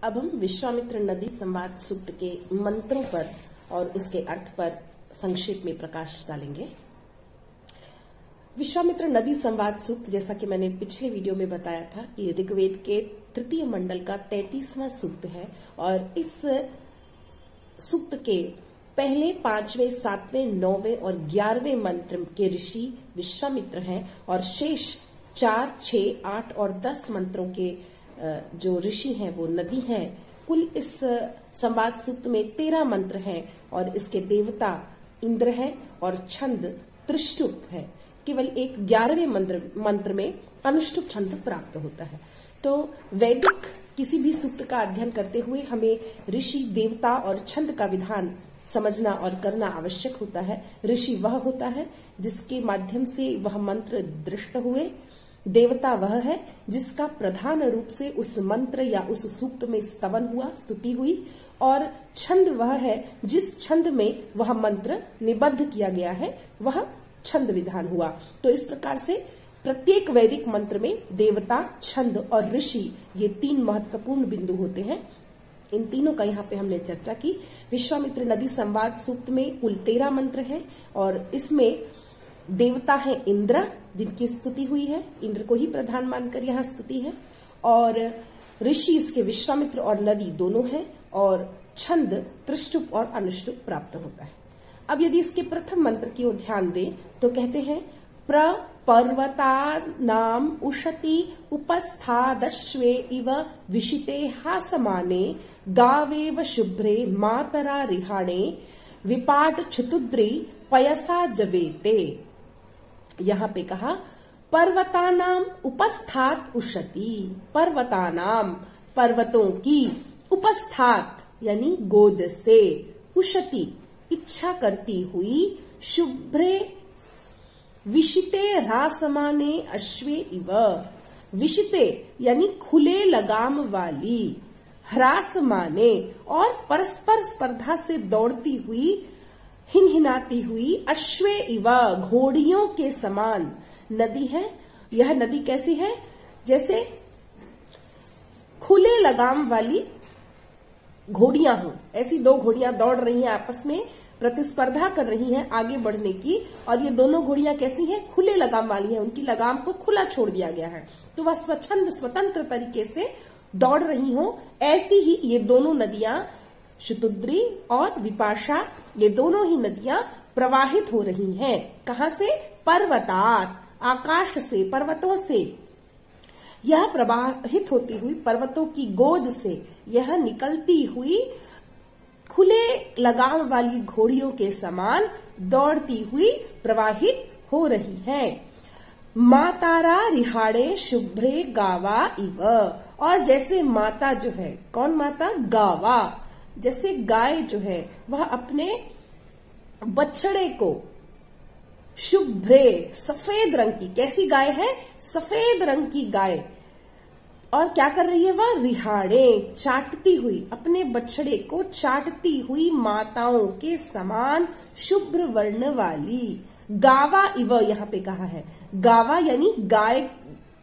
अब हम विश्वामित्र नदी संवाद सूक्त के मंत्रों पर और उसके अर्थ पर संक्षेप में प्रकाश डालेंगे। विश्वामित्र नदी संवाद सूक्त, जैसा कि मैंने पिछले वीडियो में बताया था, ये ऋग्वेद के तृतीय मंडल का 33वां सूक्त है और इस सूक्त के पहले 5वें, 7वें, 9वें और 11वें मंत्र के ऋषि विश्वामित्र हैं और शेष 4, 6, 8 और 10 मंत्रों के जो ऋषि हैं वो नदी हैं। कुल इस संवाद सूक्त में 13 मंत्र हैं और इसके देवता इंद्र हैं और छंद त्रिष्टुप है। केवल एक 11वें मंत्र में अनुष्टुप छंद प्राप्त होता है। तो वैदिक किसी भी सूक्त का अध्ययन करते हुए हमें ऋषि, देवता और छंद का विधान समझना और करना आवश्यक होता है। ऋषि वह होता है जिसके माध्यम से वह मंत्र दृष्ट हुए। देवता वह है जिसका प्रधान रूप से उस मंत्र या उस सूक्त में स्तवन हुआ, स्तुति हुई। और छंद वह है जिस छंद में वह मंत्र निबद्ध किया गया है, वह छंद विधान हुआ। तो इस प्रकार से प्रत्येक वैदिक मंत्र में देवता, छंद और ऋषि, ये 3 महत्वपूर्ण बिंदु होते हैं। इन तीनों का यहाँ पे हमने चर्चा की। विश्वामित्र नदी संवाद सूक्त में कुल 13 मंत्र हैं और इसमें देवता है इंद्र, जिनकी स्तुति हुई है, इंद्र को ही प्रधान मानकर यहाँ स्तुति है। और ऋषि इसके विश्वामित्र और नदी दोनों हैं और छंद त्रिष्टुप और अनुष्टुप प्राप्त होता है। अब यदि इसके प्रथम मंत्र की ओर ध्यान दें तो कहते हैं पर्वता नाम उशति उपस्थादश्वे इव विशिते हासमाने गावेव शुभ्रे मातरा रिहाणे विपाट चतुद्री पयसा जवेते। यहाँ पे कहा पर्वतानाम उपस्थात उशति, पर्वतानाम पर्वतों की, उपस्थात यानी गोद से, उशति इच्छा करती हुई, शुभ्रे विशिते रासमाने अश्वे इव, विशिते यानी खुले लगाम वाली, ह्रासमाने और परस्पर स्पर्धा से दौड़ती हुई, हिनहिनाती हुई, अश्वे इव घोड़ियों के समान नदी है। यह नदी कैसी है? जैसे खुले लगाम वाली घोड़ियां हों, ऐसी 2 घोड़ियां दौड़ रही हैं, आपस में प्रतिस्पर्धा कर रही हैं आगे बढ़ने की। और ये दोनों घोड़ियां कैसी हैं? खुले लगाम वाली हैं, उनकी लगाम को खुला छोड़ दिया गया है, तो वह स्वच्छंद स्वतंत्र तरीके से दौड़ रही हों। ऐसी ही ये दोनों नदियां शतुद्री और विपाशा, ये दोनों ही नदियां प्रवाहित हो रही हैं। कहां से? पर्वतात्, आकाश से, पर्वतों से। यह प्रवाहित होती हुई पर्वतों की गोद से यह निकलती हुई खुले लगाम वाली घोड़ियों के समान दौड़ती हुई प्रवाहित हो रही है। मातारा रिहाड़े शुभ्रे गावा इव, और जैसे माता जो है, कौन माता? गावा। जैसे गाय जो है वह अपने बछड़े को शुभ्रे सफेद रंग की, कैसी गाय है? सफेद रंग की गाय। और क्या कर रही है वह? रिहाड़े चाटती हुई, अपने बछड़े को चाटती हुई माताओं के समान शुभ्र वर्ण वाली। गावा इव यहाँ पे कहा है। गावा यानी गाय।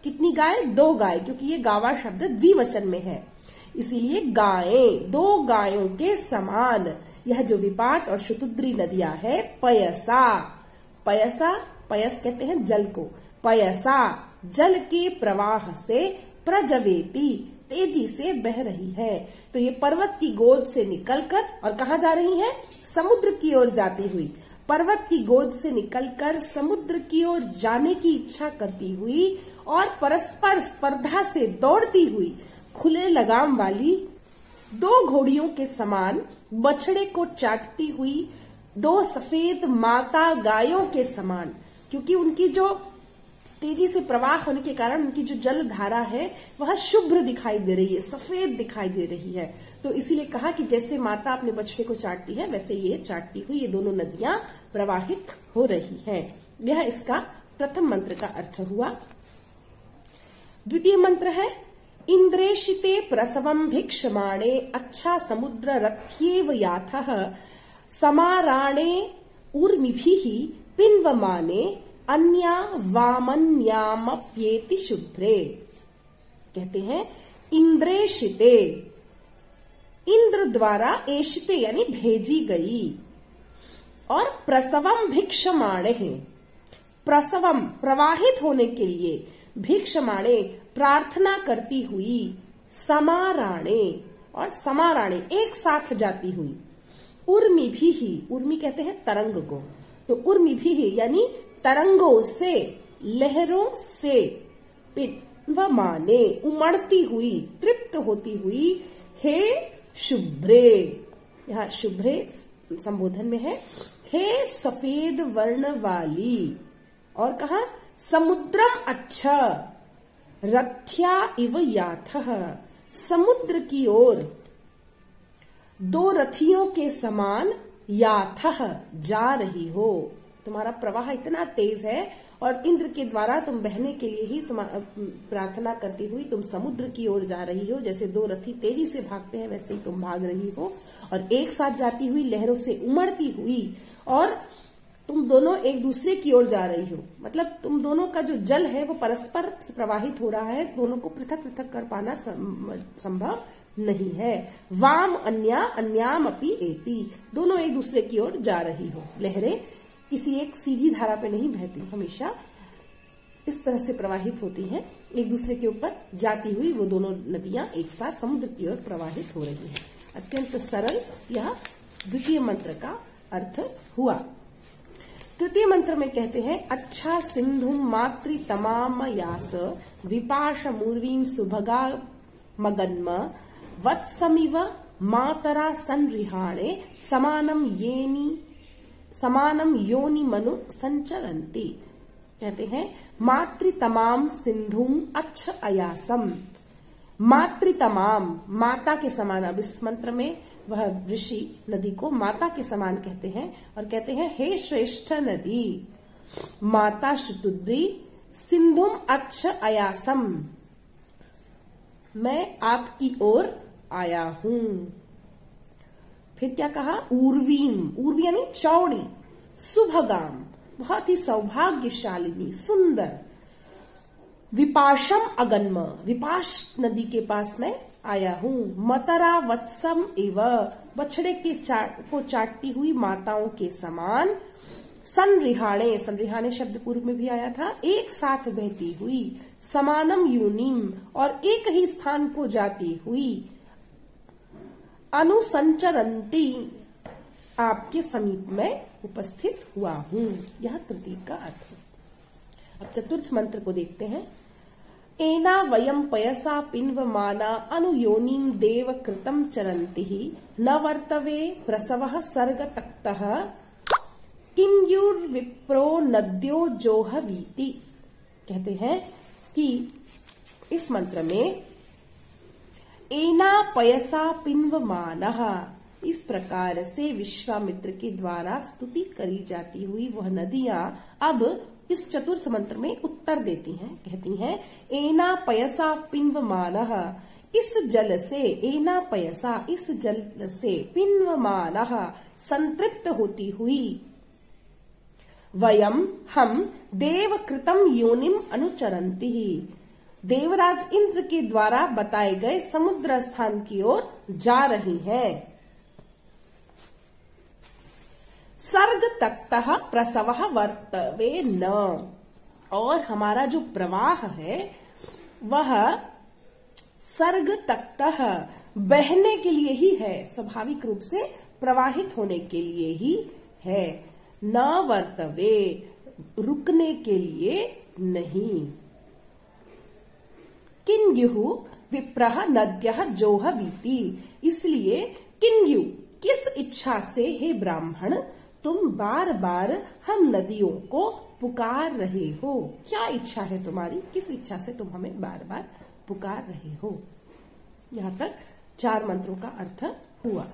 कितनी गाय? 2 गाय, क्योंकि ये गावा शब्द द्विवचन में है, इसीलिए गायें, 2 गायों के समान। यह जो विपाट और शतुद्री नदियां है, पयसा, पयसा, पयस कहते हैं जल को, पयसा जल के प्रवाह से प्रजवेती, तेजी से बह रही है। तो ये पर्वत की गोद से निकलकर और कहाँ जा रही है? समुद्र की ओर जाती हुई। पर्वत की गोद से निकलकर समुद्र की ओर जाने की इच्छा करती हुई और परस्पर स्पर्धा से दौड़ती हुई, खुले लगाम वाली 2 घोड़ियों के समान, बछड़े को चाटती हुई 2 सफेद माता गायों के समान, क्योंकि उनकी जो तेजी से प्रवाह होने के कारण उनकी जो जल धारा है वह शुभ्र दिखाई दे रही है, सफेद दिखाई दे रही है। तो इसीलिए कहा कि जैसे माता अपने बछड़े को चाटती है, वैसे ये चाटती हुई ये दोनों नदियां प्रवाहित हो रही हैं। यह इसका प्रथम मंत्र का अर्थ हुआ। द्वितीय मंत्र है इंद्रेशिते प्रसवम भिक्षमाणे अच्छा समुद्र रथ्येव याथः समाराणे ऊर्मिभिः पिन्वमाने अन्या वामन्यामप्येति शुभ्रे। कहते हैं इंद्रेशिते, इंद्र द्वारा एषिते यानी भेजी गई। और प्रसवम भिक्षमाणे, प्रसवम प्रवाहित होने के लिए, भिक्षमाणे प्रार्थना करती हुई, समाराणे और समाराणे एक साथ जाती हुई, उर्मी भी ही, उर्मी कहते हैं तरंग को, तो उर्मी भी ही यानी तरंगों से, लहरों से, पिन्वमाने उमड़ती हुई, तृप्त होती हुई, हे शुभ्रे, यहाँ शुभ्रे संबोधन में है, हे सफेद वर्ण वाली। और कहा समुद्रम अच्छा रथ्या इव याथः, समुद्र की ओर दो रथियों के समान याथः जा रही हो, तुम्हारा प्रवाह इतना तेज है और इंद्र के द्वारा तुम बहने के लिए ही तुम प्रार्थना करती हुई तुम समुद्र की ओर जा रही हो। जैसे दो रथी तेजी से भागते हैं वैसे ही तुम भाग रही हो और एक साथ जाती हुई, लहरों से उमड़ती हुई, और तुम दोनों एक दूसरे की ओर जा रही हो। मतलब तुम दोनों का जो जल है वो परस्पर प्रवाहित हो रहा है, दोनों को पृथक पृथक कर पाना संभव नहीं है। वाम अन्या अन्याम अपि एति, दोनों एक दूसरे की ओर जा रही हो। लहरें किसी एक सीधी धारा पे नहीं बहती, हमेशा इस तरह से प्रवाहित होती हैं, एक दूसरे के ऊपर जाती हुई वो दोनों नदियां एक साथ समुद्र की ओर प्रवाहित हो रही हैं। अत्यंत सरल यह द्वितीय मंत्र का अर्थ हुआ। तृतीय मंत्र में कहते हैं अच्छा सिंधुम मातृ तमाम यास विपाश मूर्वीम सुभगा मगन्म वत्समिव मातरा संरिहाणे समानम योनि मनु संचरन्ति। कहते हैं मातृ तमाम सिंधुम अच्छ अयासम, मातृ तमाम माता के समान। अब इस मंत्र में वह ऋषि नदी को माता के समान कहते हैं और कहते हैं हे श्रेष्ठ नदी, माता शुतुद्री सिंधुम अच्छ अयासम, मैं आपकी ओर आया हूं। फिर क्या कहा, उर्वीम, उर्वी यानी चौड़ी, सुभगाम बहुत ही सौभाग्यशालिनी, सुंदर, विपाशम अगन्म, विपाश नदी के पास मैं आया हूं। मतरा वत्सम इव, बछड़े के को चाटती हुई माताओं के समान। संरिहाणे, संरिहाणे शब्द पूर्व में भी आया था, एक साथ बहती हुई। समानम यूनिम, और एक ही स्थान को जाती हुई। अनुसंचरंती, आपके समीप में उपस्थित हुआ हूं। यह तृतीय का अर्थ है। अब चतुर्थ मंत्र को देखते हैं। एना वयम पयसा पिन्वमाना अनुयोनिम देव कृतम चरन्ति न वर्तवे प्रसवः सर्ग तक्तः किंयुर्विप्रो नद्यो जोहवीति। कहते हैं कि इस मंत्र में एना पयसा पिन्वमानः, इस प्रकार से विश्वामित्र के द्वारा स्तुति करी जाती हुई वह नदियां अब इस चतुर्थ मंत्र में उत्तर देती हैं। कहती हैं एना पयसा पिन्वमानः, इस जल से, एना पयसा इस जल से, पिन्वमानः संतृप्त होती हुई, वयम हम देव कृतम योनिम अनुचरन्ति, देवराज इंद्र के द्वारा बताए गए समुद्र स्थान की ओर जा रही हैं। सर्ग तक्तः प्रसवः वर्तवे न, और हमारा जो प्रवाह है वह सर्ग तक्तः बहने के लिए ही है, स्वाभाविक रूप से प्रवाहित होने के लिए ही है। न वर्तवे, रुकने के लिए नहीं। किन्युः विप्रः नद्यः जोहवीति, इसलिए किन्यु किस इच्छा से हे ब्राह्मण तुम बार बार हम नदियों को पुकार रहे हो। क्या इच्छा है तुम्हारी, किस इच्छा से तुम हमें बार बार पुकार रहे हो। यहाँ तक 4 मंत्रों का अर्थ हुआ।